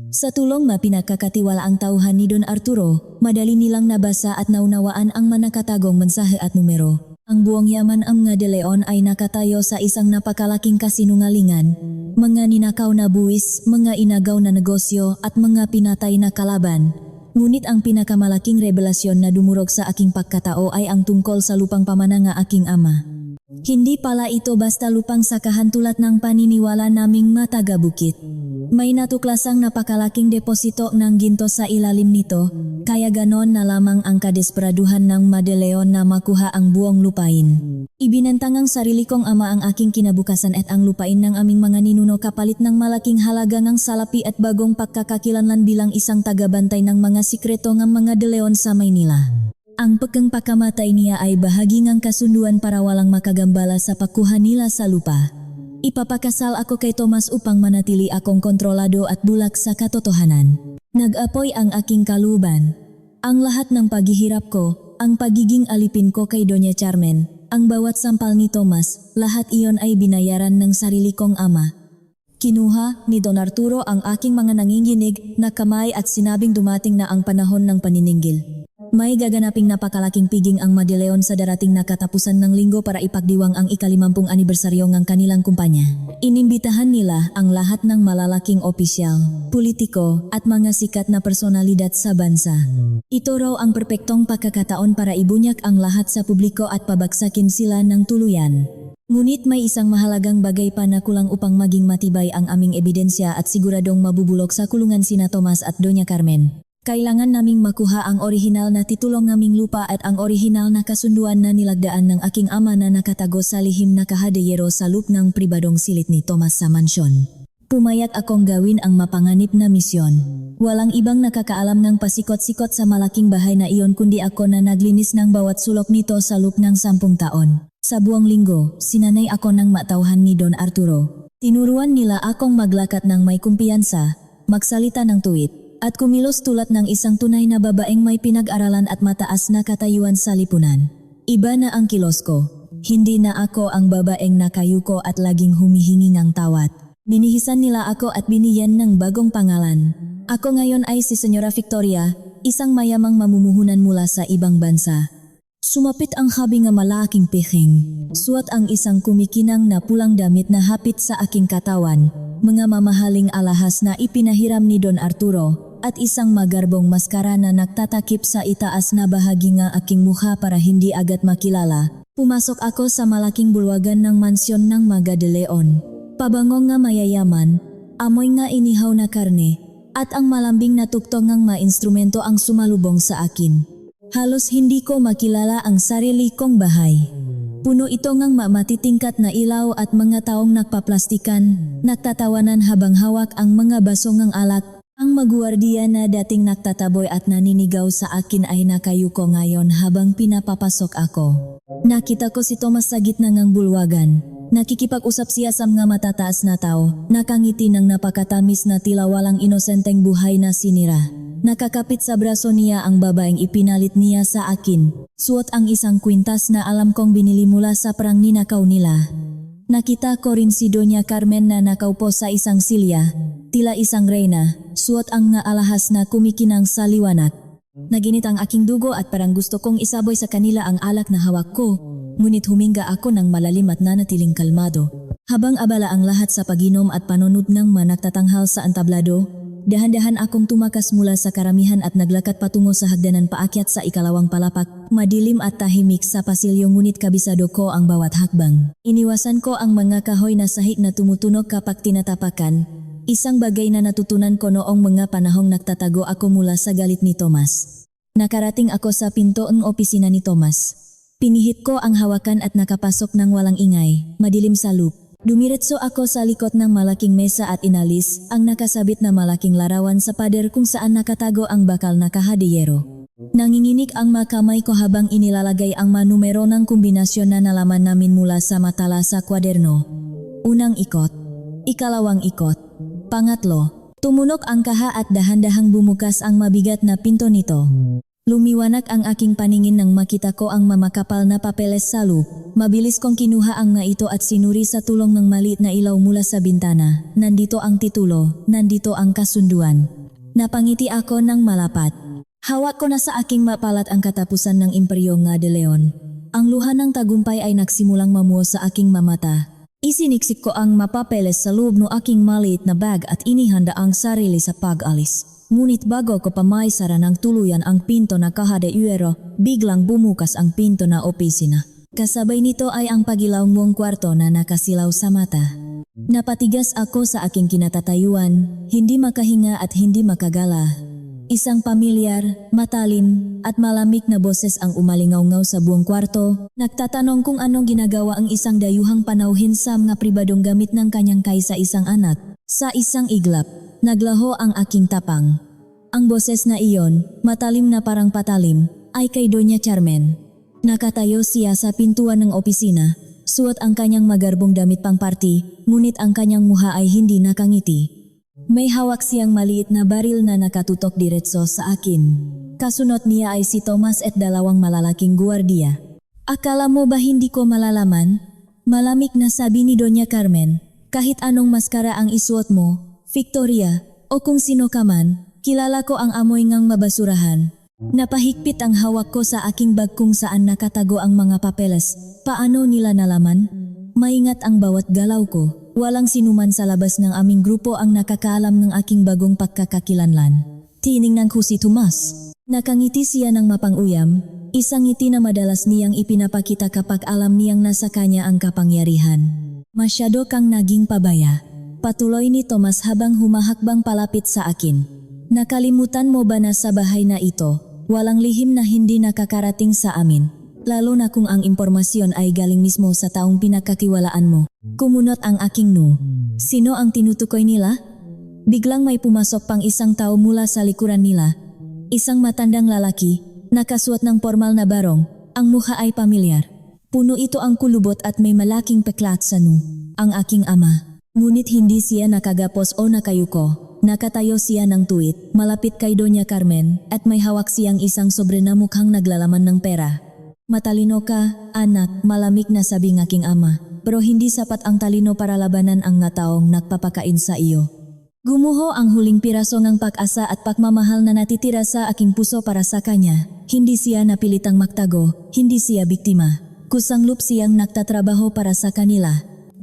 Sa tulong mapinagkakatiwala ang tauhan ni Don Arturo, madali nilang nabasa at naunawaan ang manakatagong mensahe at numero. Ang buong yaman ang mga De Leon ay nakatayo sa isang napakalaking kasinungalingan, mga ninakaw na buwis, mga inagaw na negosyo at mga pinatay na kalaban. Ngunit ang pinakamalaking revelasyon na dumurog sa aking pagkatao ay ang tungkol sa lupang pamana ng aking ama. Hindi pala ito basta lupang sakahan tulad ng paniniwala naming mataga-bukit. May natuklasang napakalaking deposito ng ginto sa ilalim nito, kaya ganon na lamang ang kadesperaduhan ng De Leon na makuha ang buong lupain. Ibinentang ang sarili kong ama ang aking kinabukasan at ang lupain ng aming mga ninuno kapalit ng malaking halaga ng salapi at bagong pagkakakilanlan bilang isang tagabantay ng mga sikreto ng mga De Leon sa Maynila. Ang pagkangpakamatay niya ay bahagi ng kasunduan para walang makagambala sa pagkuha nila sa lupa. Ipapakasal ako kay Tomas upang manatili akong kontrolado at bulak sa katotohanan. Nag-apoy ang aking kaluban. Ang lahat ng paghihirap ko, ang pagiging alipin ko kay Doña Carmen, ang bawat sampal ni Tomas, lahat iyon ay binayaran ng sarili kong ama. Kinuha ni Don Arturo ang aking mga nanginginig na kamay at sinabing dumating na ang panahon ng panininggil. May gaganaping napakalaking piging ang De Leon sa darating na katapusan ng linggo para ipagdiwang ang ika-50 anibersaryo ng kanilang kumpanya. Inimbitahan nila ang lahat ng malalaking opisyal, politiko at mga sikat na personalidad sa bansa. Ito raw ang perpektong pagkakataon para ibunyak ang lahat sa publiko at pabagsakin sila ng tuluyan. Ngunit may isang mahalagang bagay pa na kulang upang maging matibay ang aming ebidensya at siguradong mabubulok sa kulungan sina Tomas at Doña Carmen. Kailangan naming makuha ang orihinal na titulong naming lupa at ang orihinal na kasunduan na nilagdaan ng aking ama na nakatago sa lihim na kahadeyero sa loop ng pribadong silit ni Tomas sa mansyon. Pumayag akong gawin ang mapanganib na misyon. Walang ibang nakakaalam ng pasikot-sikot sa malaking bahay na iyon kundi ako na naglinis ng bawat sulok nito sa loop ng 10 taon. Sa buong linggo, sinanay ako ng matauhan ni Don Arturo. Tinuruan nila akong maglakat ng may kumpiyansa, magsalita ng tuwid, at kumilos tulad ng isang tunay na babaeng may pinag-aralan at mataas na katayuan sa lipunan. Iba na ang kilos ko. Hindi na ako ang babaeng nakayuko at laging humihingi ng tawad. Binihisan nila ako at binigyan ng bagong pangalan. Ako ngayon ay si Senyora Victoria, isang mayamang mamumuhunan mula sa ibang bansa. Sumapit ang habi nga malaking piking. Suot ang isang kumikinang na pulang damit na hapit sa aking katawan, mga mamahaling alahas na ipinahiram ni Don Arturo, at isang magarbong maskara na nagtatakip sa itaas na bahagi ng aking mukha para hindi agad makilala. Pumasok ako sa malaking bulwagan ng mansyon ng mga De Leon. Pabango nga mayayaman, amoy nga inihaw na karne, at ang malambing na tuktong ng mga instrumento ang sumalubong sa akin. Halos hindi ko makilala ang sarili kong bahay. Puno ito ngang matitingkat na ilaw at mga taong nagpaplastikan, nagtatawanan habang hawak ang mga baso ng alak. Ang magwardiya na dating nagtataboy at naninigaw sa akin ay nakayuko ngayon habang pinapapasok ako. Nakita ko si Tomas sa gitna ng bulwagan. Nakikipag-usap siya sa mga matataas na tao, nakangiti ng napakatamis na tila walang inosenteng buhay na sinira. Nakakapit sa braso niya ang babaeng ipinalit niya sa akin. Suot ang isang kwintas na alam kong binili mula sa perang ninakaw nila. Nakita ko rin si Doña Carmen na nakaupo sa isang silya, tila isang reyna, suot ang nga alahas na kumikinang sa liwanag. Naginit ang aking dugo at parang gusto kong isaboy sa kanila ang alak na hawak ko, ngunit huminga ako ng malalim at nanatiling kalmado. Habang abala ang lahat sa paginom at panunod ng managtatanghal sa entablado, dahan-dahan akong tumakas mula sa karamihan at naglakad patungo sa hagdanan paakyat sa ikalawang palapak. Madilim at tahimik sa pasilyo ngunit kabisado ko ang bawat hakbang. Iniwasan ko ang mga kahoy na sahig na tumutunog kapag tinatapakan, isang bagay na natutunan ko noong mga panahong nagtatago ako mula sa galit ni Tomas. Nakarating ako sa pinto ng opisina ni Tomas. Pinihit ko ang hawakan at nakapasok ng walang ingay, madilim sa loop. Dumiretso ako sa likod ng malaking mesa at inalis ang nakasabit na malaking larawan sa pader kung saan nakatago ang bakal na kahadiyero. Nanginginig ang makamay ko habang inilalagay ang manumero ng kombinasyon na nalaman namin mula sa matala sa kwaderno. Unang ikot, ikalawang ikot, pangatlo. Tumunok ang kaha at dahan-dahang bumukas ang mabigat na pinto nito. Lumiwanag ang aking paningin nang makita ko ang mamakapal na papeles sa loop. Mabilis kong kinuha ang nga ito at sinuri sa tulong ng maliit na ilaw mula sa bintana. Nandito ang titulo, nandito ang kasunduan. Napangiti ako ng malapat. Hawak ko na sa aking mapalat ang katapusan ng Imperyo nga de Leon. Ang luha ng tagumpay ay nagsimulang mamuo sa aking mamata. Isiniksik ko ang mapapeles sa loob no aking maliit na bag at inihanda ang sarili sa pag-alis. Ngunit bago ko pa maisara ng tuluyan ang pinto na kaha de Uero, biglang bumukas ang pinto na opisina. Kasabay nito ay ang pagilaw mong kwarto na nakasilaw sa mata. Napatigas ako sa aking kinatatayuan, hindi makahinga at hindi makagala. Isang pamilyar, matalim, at malamig na boses ang umalingaw-ngaw sa buong kwarto. Nagtatanong kung anong ginagawa ang isang dayuhang panauhin sa mga pribadong gamit ng kanyang kaisa-isang anak. Sa isang iglap, naglaho ang aking tapang. Ang boses na iyon, matalim na parang patalim, ay kay Doña Carmen. Nakatayo siya sa pintuan ng opisina, suot ang kanyang magarbong damit pang party, ngunit ang kanyang muha ay hindi nakangiti. May hawak siyang maliit na baril na nakatutok diretso sa akin. Kasunod niya ay si Tomas at dalawang malalaking guwardiya. Akala mo ba hindi ko malalaman? Malamig na sabi ni Doña Carmen, kahit anong maskara ang isuot mo, Victoria, o kung sino ka man, kilala ko ang amoy ngang mabasurahan. Napahigpit ang hawak ko sa aking bag kung saan nakatago ang mga papeles. Paano nila nalaman? Maingat ang bawat galaw ko. Walang sinuman sa labas ng aming grupo ang nakakaalam ng aking bagong pagkakakilanlan. Tiningnan ko si Tomas. Nakangiti siya ng mapang-uyam, isang ngiti na madalas niyang ipinapakita kapag alam niyang nasa kanya ang kapangyarihan. Masyado kang naging pabaya. Patuloy ni Tomas habang humahakbang palapit sa akin. Nakalimutan mo ba na sa bahay na ito, walang lihim na hindi nakakarating sa amin? Lalo na kung ang impormasyon ay galing mismo sa taong pinagkakiwalaan mo. Kumunot ang aking no. Sino ang tinutukoy nila? Biglang may pumasok pang isang tao mula sa likuran nila. Isang matandang lalaki, nakasuot ng formal na barong, ang mukha ay pamilyar. Puno ito ang kulubot at may malaking peklat sa no. Ang aking ama. Ngunit hindi siya nakagapos o nakayuko. Nakatayo siya ng tuwid, malapit kay Doña Carmen, at may hawak siyang isang sobre na mukhang naglalaman ng pera. Matalino ka, anak, malamig na sabi ng aking ama, pero hindi sapat ang talino para labanan ang nga taong nagpapakain sa iyo. Gumuho ang huling piraso ng pag-asa at pagmamahal na natitira sa aking puso para sa kanya. Hindi siya napilitang magtago, hindi siya biktima. Kusanglup siyang nagtatrabaho para sa kanila.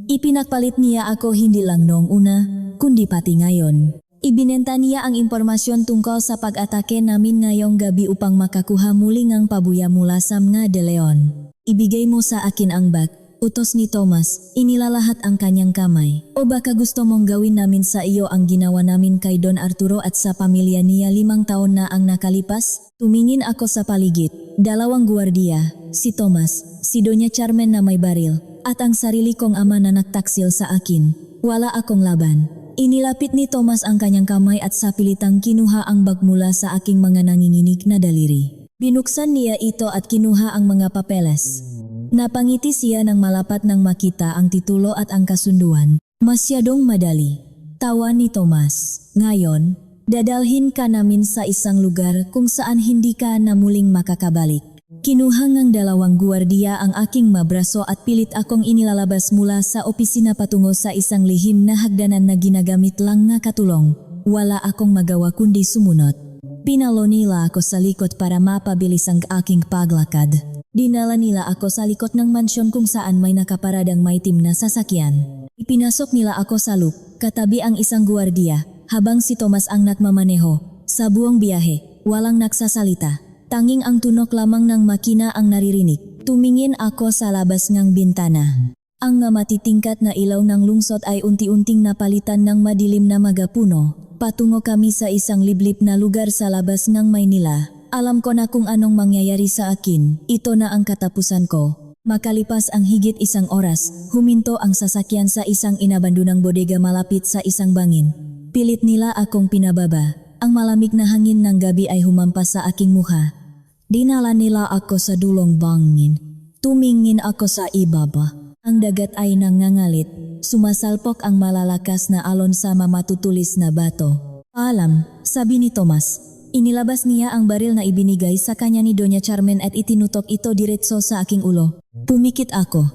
Ipinagpalit niya ako hindi lang noong una, kundi pati ngayon. Ibinenta niya ang impormasyon tungkol sa pag-atake namin ngayong gabi upang makakuha muli ng pabuya mula sa mga de Leon. Ibigay mo sa akin ang bag, utos ni Tomas, inilalahat ang kanyang kamay. O baka gusto mong gawin namin sa iyo ang ginawa namin kay Don Arturo at sa pamilya niya 5 taon na ang nakalipas? Tumingin ako sa paligid, dalawang guwardiya, si Tomas, si Doña Carmen na may baril, at ang sarili kong ama na nagtaksil sa akin. Wala akong laban. Inilapit ni Tomas ang kanyang kamay at sa pilitang kinuha ang bag mula sa aking mga nanginginig na daliri. Binuksan niya ito at kinuha ang mga papeles. Napangiti siya ng malapat nang makita ang titulo at ang kasunduan. Masyadong madali. Tawa ni Tomas. Ngayon, dadalhin ka namin sa isang lugar kung saan hindi ka na muling makakabalik. Kinuha ng dalawang guwardiya ang aking mabraso at pilit akong inilalabas mula sa opisina patungo sa isang lihim na hagdanan na ginagamit lang nga katulong. Wala akong magawa kundi sumunod. Pinalo nila ako sa likod para mapabilis ang aking paglakad. Dinala nila ako sa likod ng mansyon kung saan may nakaparadang maitim na sasakyan. Ipinasok nila ako sa loop, katabi ang isang guwardiya, habang si Tomas ang nagmamaneho. Sa buong biyahe, walang nagsasalita. Tanging ang tunok lamang ng makina ang naririnig. Tumingin ako sa labas ng bintana. Ang matitingkat na ilaw ng lungsod ay unti-unting napalitan ng madilim na magapuno. Patungo kami sa isang liblib na lugar sa labas ng Maynila. Alam ko na kung anong mangyayari sa akin. Ito na ang katapusan ko. Makalipas ang higit 1 oras, huminto ang sasakyan sa isang inabandonang bodega malapit sa isang bangin. Pilit nila akong pinababa. Ang malamig na hangin ng gabi ay humampas sa aking mukha. Dinala nila ako sa dulong bangin. Tumingin ako sa ibaba. Ang dagat ay nangangalit. Sumasalpok ang malalakas na alon sa mamatutulis na bato. Paalam, sabi ni Tomas. Inilabas niya ang baril na ibinigay sa kanya ni Doña Carmen at itinutok ito diretso sa aking ulo. Pumikit ako.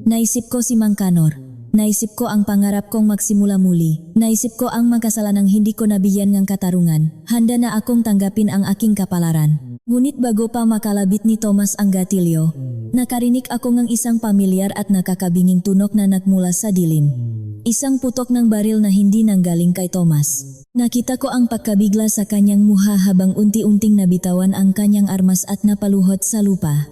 Naisip ko si Mang Kanor. Naisip ko ang pangarap kong magsimula muli. Naisip ko ang magkasalanang hindi ko nabigyan ng katarungan. Handa na akong tanggapin ang aking kapalaran. Ngunit bago pa makalabit ni Tomas ang gatilyo, nakarinig ako ng isang pamilyar at nakakabinging tunog na nagmula sa dilim. Isang putok ng baril na hindi nanggaling kay Tomas. Nakita ko ang pagkabigla sa kanyang muha habang unti-unting nabitawan ang kanyang armas at napaluhod sa lupa.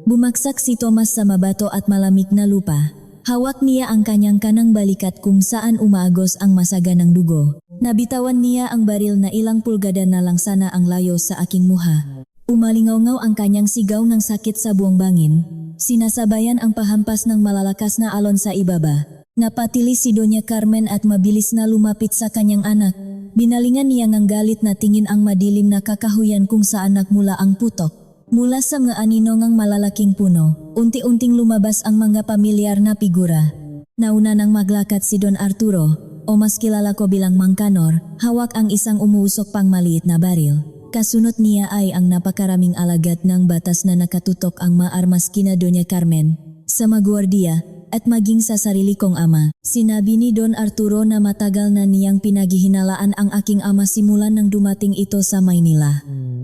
Bumagsak si Tomas sa mabato at malamig na lupa. Hawak niya ang kanyang kanang balikat kung saan umaagos ang masaganang dugo. Nabitawan niya ang baril na ilang pulgada na lang sana ang layo sa aking muha. Umalingaw-ngaw ang kanyang sigaw ng sakit sa buong bangin. Sinasabayan ang pahampas ng malalakas na alon sa ibaba. Napatili si Doña Carmen at mabilis na lumapit sa kanyang anak. Binalingan niya ng galit na tingin ang madilim na kakahuyan kung saan nagmula ang putok. Mula sa mga anino ng malalaking puno, unti-unting lumabas ang mga pamilyar na figura. Nauna nang maglakad si Don Arturo, o mas kilala ko bilang Mang Kanor, hawak ang isang umuusok pang maliit na baril. Kasunod niya ay ang napakaraming alagad ng batas na nakatutok ang maarmas kina Doña Carmen, sa magwardiya, at maging sa sarili kong ama. Sinabi ni Don Arturo na matagal na niyang pinaghihinalaan ang aking ama simula nang dumating ito sa Maynila.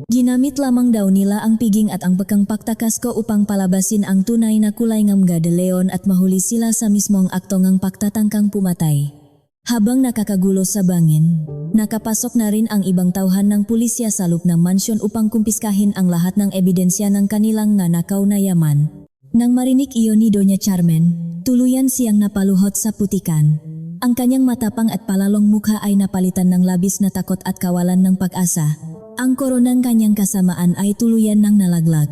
Ginamit lamang daw nila ang piging at ang bekang paktakas ko upang palabasin ang tunay na kulay ng Mga de Leon at mahuli sila sa mismong akto ng pagtatangkang pumatay. Habang nakakagulo sa bangin, nakapasok na rin ang ibang tauhan ng pulisya sa loob ng mansyon upang kumpiskahin ang lahat ng ebidensya ng kanilang nanakaw na yaman. Nang marinig iyon ni Doña Carmen, tuluyan siyang napaluhod sa putikan. Ang kanyang matapang at palalong mukha ay napalitan ng labis na takot at kawalan ng pag-asa. Ang koronang kanyang kasamaan ay tuluyan ng nalaglag.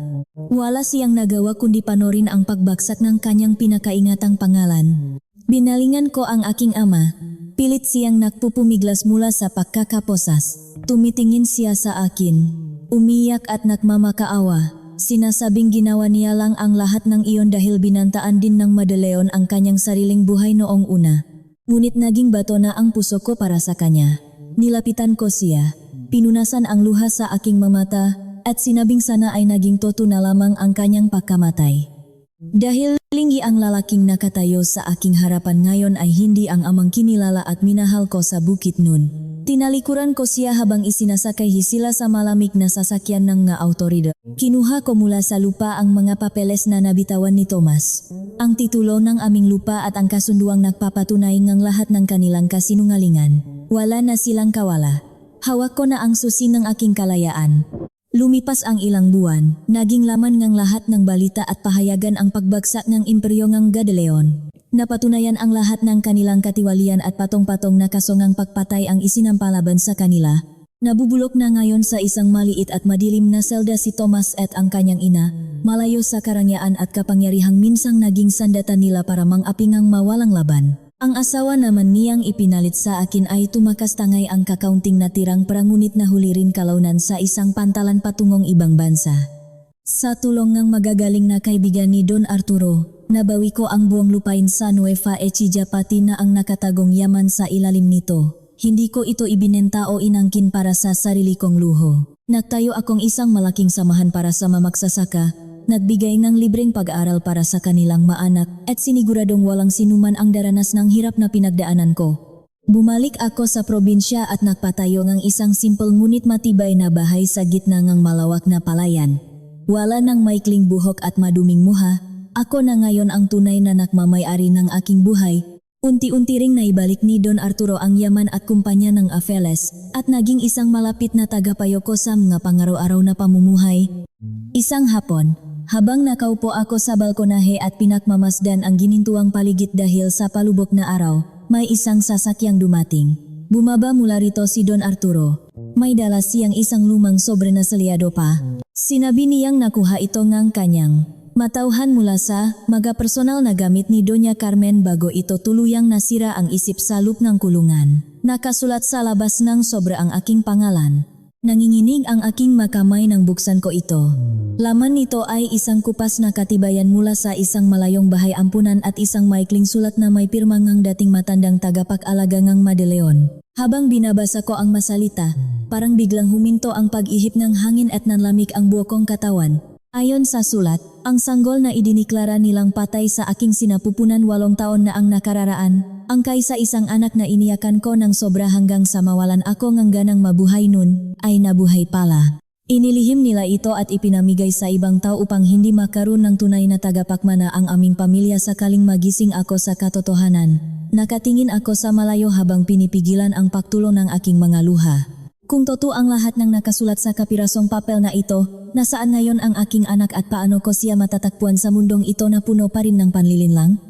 Wala siyang nagawa kundi panorin ang pagbagsak ng kanyang pinakaingatang pangalan. Binalingan ko ang aking ama. Pilit siyang nagpupumiglas mula sa pagkakaposas. Tumitingin siya sa akin. Umiyak at nagmamakaawa. Sinasabing ginawa niya lang ang lahat ng iyon dahil binantaan din ng Mga de Leon ang kanyang sariling buhay noong una. Ngunit naging bato na ang puso ko para sa kanya. Nilapitan ko siya, pinunasan ang luha sa aking mamata, at sinabing sana ay naging totoo na lamang ang kanyang pagkamatay. Dahil linggi ang lalaking nakatayo sa aking harapan ngayon ay hindi ang amang kinilala at minahal ko sa Bukit Nun. Tinalikuran ko siya habang isinasakay sila sa malamig na sasakyan ng mga autoridad. Kinuha ko mula sa lupa ang mga papeles na nabitawan ni Tomas. Ang titulo ng aming lupa at ang kasunduang nagpapatunay ng lahat ng kanilang kasinungalingan. Wala na silang kawala. Hawak ko na ang susi ng aking kalayaan. Lumipas ang ilang buwan, naging laman ng lahat ng balita at pahayagan ang pagbagsak ng imperyo ng Mga de Leon. Napatunayan ang lahat ng kanilang katiwalian at patong-patong na kasongang pagpatay ang isinampalaban sa kanila. Nabubulok na ngayon sa isang maliit at madilim na selda si Tomas at ang kanyang ina, malayo sa karangyaan at kapangyarihang minsang naging sandatan nila para mang-apingang mawalang laban. Ang asawa naman niyang ipinalit sa akin ay tumakas tangay ang kakaunting natirang prangunit na huli rin kalaunan sa isang pantalan patungong ibang bansa. Sa tulong ng magagaling na kaibigan ni Don Arturo, nabawi ko ang buong lupain sa Nueva Ecija pati na ang nakatagong yaman sa ilalim nito. Hindi ko ito ibinenta o inangkin para sa sarili kong luho. Nagtayo akong isang malaking samahan para sa mamagsasaka, nagbigay ng libreng pag-aaral para sa kanilang maanak at siniguradong walang sinuman ang daranas ng hirap na pinagdaanan ko. Bumalik ako sa probinsya at nagpatayo ng isang simple ngunit matibay na bahay sa gitna ng malawak na palayan. Wala ng maikling buhok at maduming muha, ako na ngayon ang tunay na nagmamay-ari ng aking buhay. Unti-unti ring naibalik ni Don Arturo ang yaman at kumpanya ng Afeles at naging isang malapit na tagapayo ko sa mga pangaraw-araw na pamumuhay. Isang hapon, habang nakaupo ako sa balkonahe at pinakmamasdan ang ginintuang paligid dahil sa palubok na araw, may isang sasakyang dumating. Bumaba mula rito si Don Arturo. May dala siyang isang lumang sobre na selyado pa. Sinabi niyang nakuha ito ngang kanyang matauhan mula sa mga personal na gamit ni Doña Carmen bago ito tuluyang nasira ang isip sa loob ng kulungan. Nakasulat sa labas ng sobre ang aking pangalan. Nanginginig ang aking makamay nang buksan ko ito. Laman nito ay isang kupas na katibayan mula sa isang malayong bahay ampunan at isang maikling sulat na may pirma ng dating matandang tagapag-alaga ng Mga de Leon. Habang binabasa ko ang masalita, parang biglang huminto ang pag-ihip ng hangin at nanlamig ang buo kong katawan. Ayon sa sulat, ang sanggol na idiniklara nilang patay sa aking sinapupunan 8 taon na ang nakararaan, ang kaysa isang anak na iniyakan ko ng sobra hanggang sa mawalan ako ng ganang mabuhay nun, ay nabuhay pala. Inilihim nila ito at ipinamigay sa ibang tao upang hindi makaroon ng tunay na tagapagmana ang aming pamilya sakaling magising ako sa katotohanan. Nakatingin ako sa malayo habang pinipigilan ang pagtulo ng aking mga luha. Kung totoo ang lahat ng nakasulat sa kapirasong papel na ito, nasaan ngayon ang aking anak at paano ko siya matatagpuan sa mundong ito na puno pa rin ng panlilinlang?